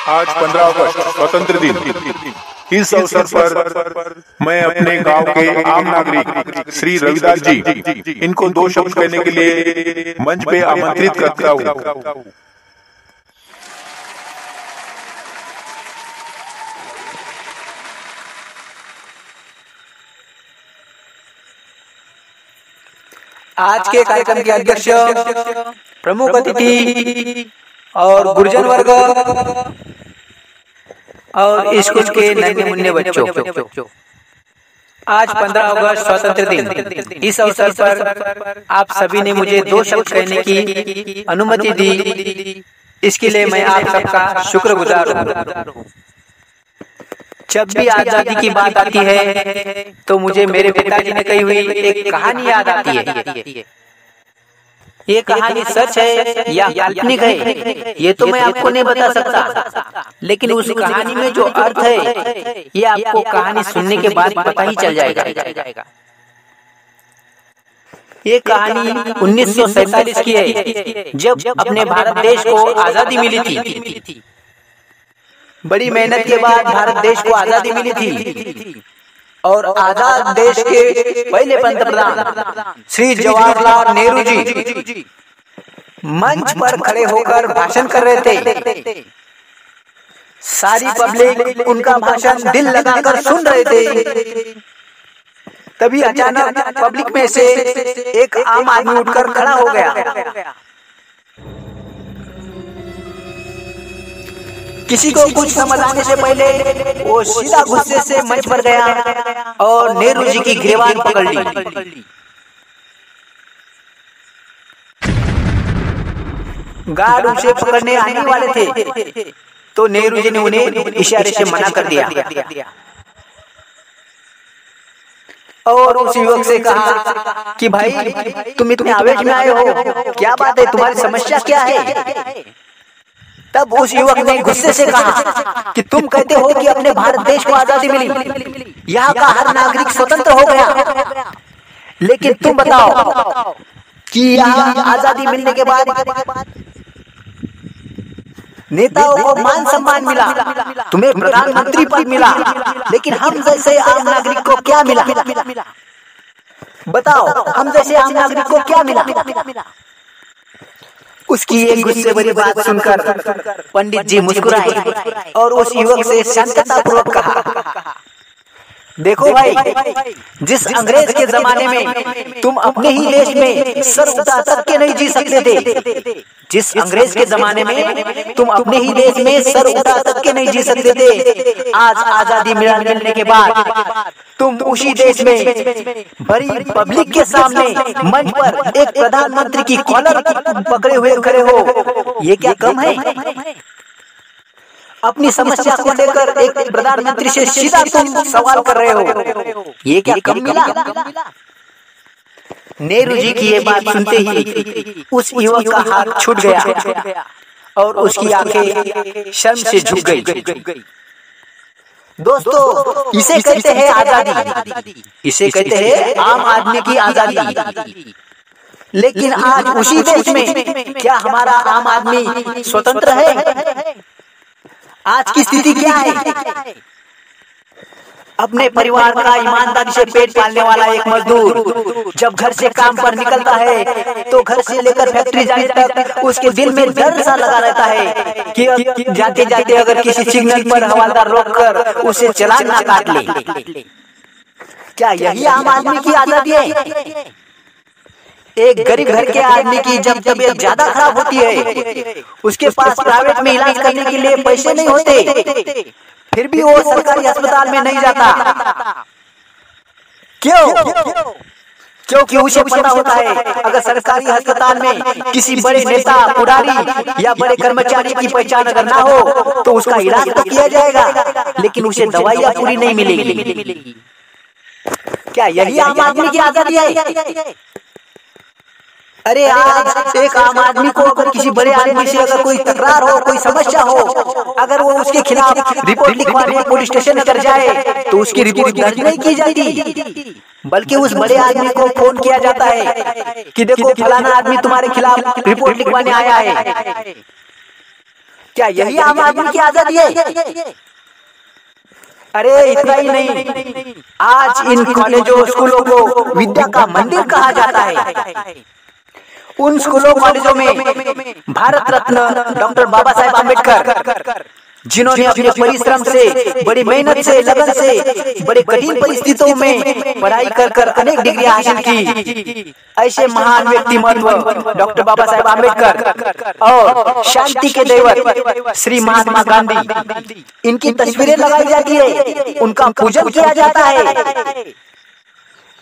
आज 15 अगस्त स्वतंत्र दिन। इस अवसर पर मैं अपने गांव के आम नागरिक श्री रविदास जी इनको 2 शब्द कहने के लिए मंच पे आमंत्रित करता हूँ। आज के कार्यक्रम के अध्यक्ष, प्रमुख अतिथि और गुरुजन वर्ग और स्कूल के नन्हे मुन्ने बच्चों, आज 15 अगस्त स्वतंत्र दिन। इस अवसर पर आप सभी ने मुझे 2 शब्द कहने की अनुमति दी, इसके लिए मैं आप सबका शुक्रगुजार हूँ। जब भी आजादी की बात आती है तो मुझे मेरे पिताजी ने कही हुई एक कहानी याद आती है। ये कहानी सच है या काल्पनिक है ये तो मैं आपको नहीं बता सकता, लेकिन उस कहानी में जो अर्थ है ये आपको कहानी सुनने के बाद पता ही चल जाएगा। ये कहानी 1947 की है, जब अपने भारत देश को आजादी मिली थी। बड़ी मेहनत के बाद भारत देश को आजादी मिली थी और आजाद देश के पहले पंतप्रधान श्री जवाहरलाल नेहरू जी मंच पर खड़े होकर भाषण कर रहे थे। सारी पब्लिक उनका भाषण दिल लगाकर सुन रहे थे। तभी अचानक पब्लिक में से एक आम आदमी उठकर खड़ा हो गया। किसी को कुछ समझ आने से पहले वो सीधा गुस्से से मंच पर गया और नेहरू जी की गिरबान पकड़ ली। गार्ड उसे पकड़ने आने वाले थे तो नेहरू जी ने उन्हें इशारे से मना कर दिया और उस युवक से कहा कि भाई तुम इतने आवेश में आए हो, क्या बात है, तुम्हारी समस्या क्या है? तब उस युवक ने गुस्से से कहा कि तुम कहते हो कि अपने भारत देश को आजादी मिली, यहाँ का हर नागरिक स्वतंत्र हो गया, लेकिन तुम बताओ कि यहाँ आजादी मिलने के बाद नेताओं को मान सम्मान मिला, तुम्हें प्रधानमंत्री पद मिला, लेकिन हम जैसे आम नागरिक को क्या मिला? बताओ, हम जैसे आम नागरिक को क्या मिला? उसकी एक गुस्से भरी बात सुनकर पंडित जी मुस्कुराए और उस युवक से शांततापूर्वक कहा, देखो भाई, जिस अंग्रेज के जमाने में तुम अपने ही देश में सर उठा तक के नहीं जी सकते थे, जिस अंग्रेज के जमाने में तुम अपने ही देश में सर उठा तक के नहीं जी सकते थे, आज आजादी मिलने के बाद तुम उसी देश में बड़ी पब्लिक के सामने मंच पर एक प्रधानमंत्री की कॉलर पकड़े हुए खड़े हो, ये क्या कम है? अपनी समस्या को लेकर एक प्रधानमंत्री से सीधा तुम सवाल कर रहे हो, ये क्या कम मिला? नेहरू जी की ये बात सुनते ही उस युवक का हाथ छूट गया और उसकी आंखें शर्म से झुक गई। दोस्तों, इसे कहते हैं आजादी, इसे कहते हैं आम आदमी की आजादी। लेकिन आज उसी देश में क्या हमारा आम आदमी स्वतंत्र है? आज की स्थिति क्या है? अपने परिवार का ईमानदारी से पेट पालने वाला एक मजदूर जब घर से काम पर निकलता है तो घर से लेकर फैक्ट्री जाने तक उसके दिल में डर सा लगा रहता है कि जाते जाते अगर किसी सिग्नल पर हवलदार रोककर उसे चालान ना काट ले। क्या यही आम आदमी की आजादी है? एक गरीब घर के आदमी की जब तबीयत ज्यादा खराब होती है, उसके पास प्राइवेट में इलाज करने के लिए पैसे नहीं होते, फिर भी वो सरकारी अस्पताल में नहीं जाता। क्यों? क्योंकि उसे पता होता है अगर सरकारी अस्पताल में किसी बड़े नेता, पुजारी या बड़े कर्मचारी की पहचान अगर ना हो तो उसका इलाज तो किया जाएगा, लेकिन उसे दवाइयाँ पूरी नहीं मिलेगी। क्या यही आम आदमी की आजादी है? अरे आज एक आम आदमी को अगर किसी बड़े आदमी से अगर कोई तकरार हो, कोई समस्या हो, अगर वो उसके खिलाफ रिपोर्ट लिखवाने पुलिस स्टेशन अगर जाए तो उसकी रिपोर्ट दर्ज नहीं की जाती, बल्कि उस बड़े आदमी को फोन किया जाता है कि देखो फलाना आदमी तुम्हारे खिलाफ रिपोर्ट लिखवाने आया है। क्या यही आम आदमी की आजादी है? अरे इतना ही नहीं, आज इन कॉलेजों स्कूलों को विद्या का मंदिर कहा जाता है। उन स्कूलों कॉलेजों में भारत रत्न डॉक्टर बाबा साहेब आम्बेडकर, जिन्होंने अपने परिश्रम से, बड़ी मेहनत से, लगन से, बड़े कठिन परिस्थितियों में पढ़ाई कर अनेक डिग्रियां हासिल की, ऐसे महान व्यक्तिमत्व डॉक्टर बाबा साहेब आम्बेडकर और शांति के दैवत श्री महात्मा गांधी, इनकी तस्वीरें लगाई जाती है, उनका पूजन किया जाता है।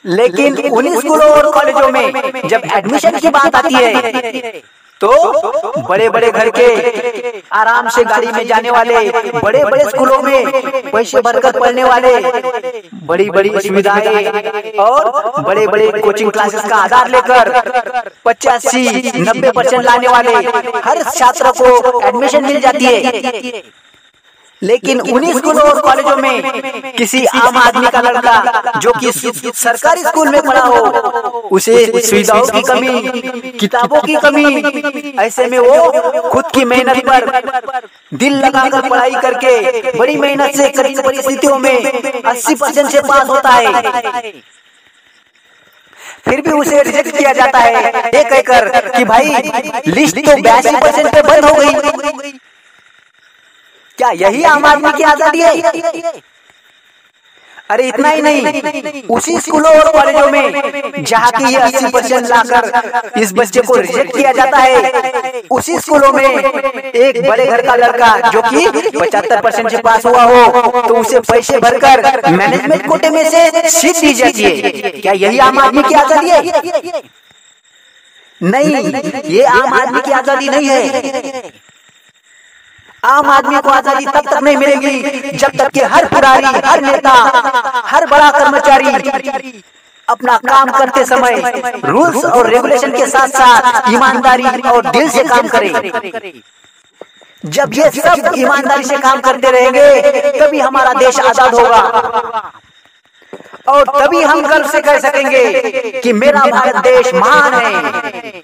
लेकिन उन्हीं स्कूलों और कॉलेजों में जब एडमिशन की बात आती है तो बड़े बड़े घर के, आराम से गाड़ी में जाने वाले, बड़े बड़े स्कूलों में पैसे भरकर पढ़ने वाले, बड़ी बड़ी सुविधाएं और बड़े बड़े कोचिंग क्लासेस का आधार लेकर 85-90% लाने वाले हर छात्र को एडमिशन मिल जाती है। लेकिन उन्हीं स्कूलों और कॉलेजों में किसी आम आदमी का लड़का जो कि सरकारी स्कूल में पढ़ा हो, उसे सुविधाओं की कमी, किताबों की कमी, ऐसे में वो खुद की मेहनत पर दिल लगाकर पढ़ाई करके बड़ी मेहनत से कठिन परिस्थितियों में 80% से पास होता है, फिर भी उसे रिजेक्ट किया जाता है ये कहकर कि भाई लिस्ट तो 82% पे बंद हो गई। क्या यही आम आदमी की आजादी है? अरे इतना ही नहीं, उसी स्कूलों और कॉलेजों में जहाँ की ये 80% लाकर इस बच्चे को रिजेक्ट किया जाता है, उसी स्कूलों में एक बड़े घर का लड़का जो कि 75% से पास हुआ हो तो उसे पैसे भरकर मैनेजमेंट कोटे में से सीट दी जाती है। क्या यही आम आदमी की आजादी है? नहीं, ये आम आदमी की आजादी नहीं है। आम आदमी को आजादी तब तक नहीं मिलेगी जब तक कि हर पुरानी, हर नेता, हर बड़ा कर्मचारी अपना काम करते समय रूल्स और रेगुलेशन के साथ साथ ईमानदारी और दिल से काम करे। जब ये सब ईमानदारी से काम करते रहेंगे तभी हमारा देश आजाद होगा और तभी हम गर्व से कह सकेंगे कि मेरा भारत देश महान है।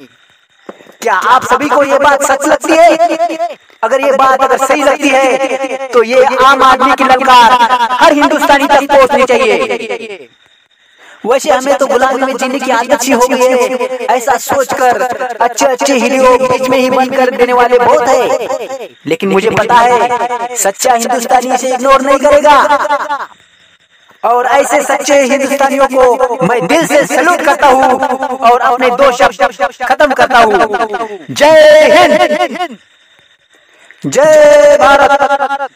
क्या आप सभी को ये बात सच लगती है? अगर ये बात अगर सही लगती है तो ये आम आदमी की ललकार हर हिंदुस्तानी तक पहुंचनी चाहिए। वैसे हमें तो गुलामी में जीने की आदत सी हो गई है, ऐसा सोचकर अच्छे हीरो बीच में ही बंद कर देने वाले बहुत है, लेकिन मुझे पता है सच्चा हिंदुस्तानी इसे इग्नोर नहीं करेगा और ऐसे सच्चे हिंदुस्तानियों को मैं दिल से सैल्यूट करता हूँ और अपने 2 शब्द खत्म करता हूँ। जय हिंद, जय भारत।